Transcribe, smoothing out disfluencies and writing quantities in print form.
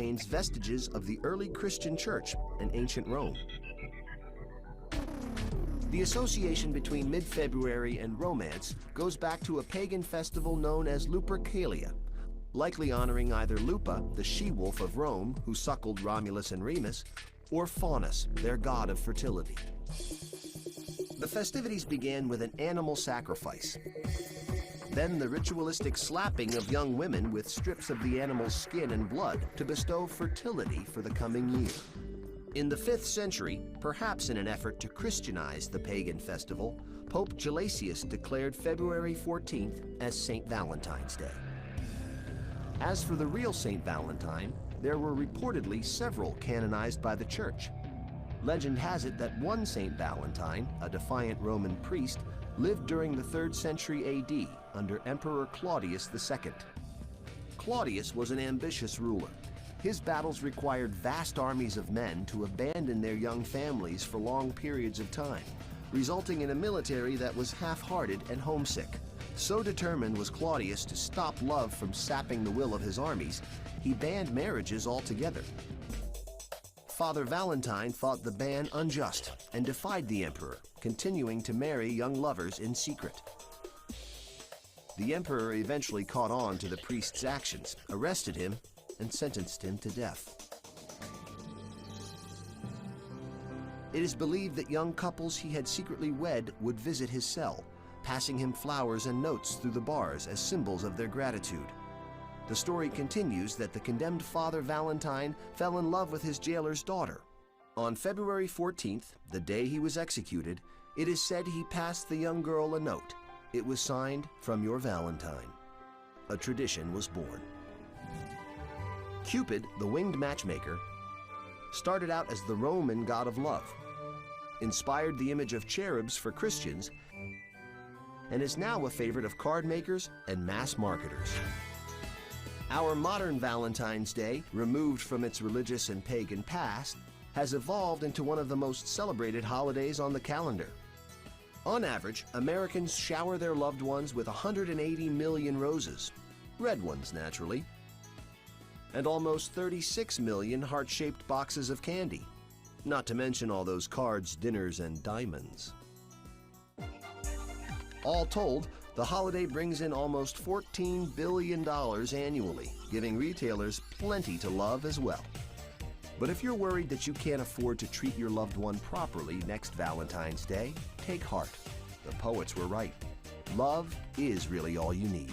contains vestiges of the early Christian church and ancient Rome. The association between mid-February and romance goes back to a pagan festival known as Lupercalia, likely honoring either Lupa, the she-wolf of Rome who suckled Romulus and Remus, or Faunus, their god of fertility. The festivities began with an animal sacrifice. Then the ritualistic slapping of young women with strips of the animal's skin and blood to bestow fertility for the coming year. In the 5th century, perhaps in an effort to Christianize the pagan festival, Pope Gelasius declared February 14th as St. Valentine's Day. As for the real St. Valentine, there were reportedly several canonized by the Church. Legend has it that one St. Valentine, a defiant Roman priest, lived during the 3rd century AD under Emperor Claudius II. Claudius was an ambitious ruler. His battles required vast armies of men to abandon their young families for long periods of time, resulting in a military that was half-hearted and homesick. So determined was Claudius to stop love from sapping the will of his armies, he banned marriages altogether. Father Valentine thought the ban unjust and defied the emperor, continuing to marry young lovers in secret. The emperor eventually caught on to the priest's actions, arrested him, and sentenced him to death. It is believed that young couples he had secretly wed would visit his cell, passing him flowers and notes through the bars as symbols of their gratitude. The story continues that the condemned Father Valentine fell in love with his jailer's daughter. On February 14th, the day he was executed, it is said he passed the young girl a note. It was signed, "From your Valentine." A tradition was born. Cupid, the winged matchmaker, started out as the Roman god of love, inspired the image of cherubs for Christians, and is now a favorite of card makers and mass marketers. Our modern Valentine's Day, removed from its religious and pagan past, has evolved into one of the most celebrated holidays on the calendar. On average, Americans shower their loved ones with 180 million roses, red ones naturally, and almost 36 million heart-shaped boxes of candy, not to mention all those cards, dinners, and diamonds. All told, the holiday brings in almost $14 billion annually, giving retailers plenty to love as well. But if you're worried that you can't afford to treat your loved one properly next Valentine's Day, take heart. The poets were right. Love is really all you need.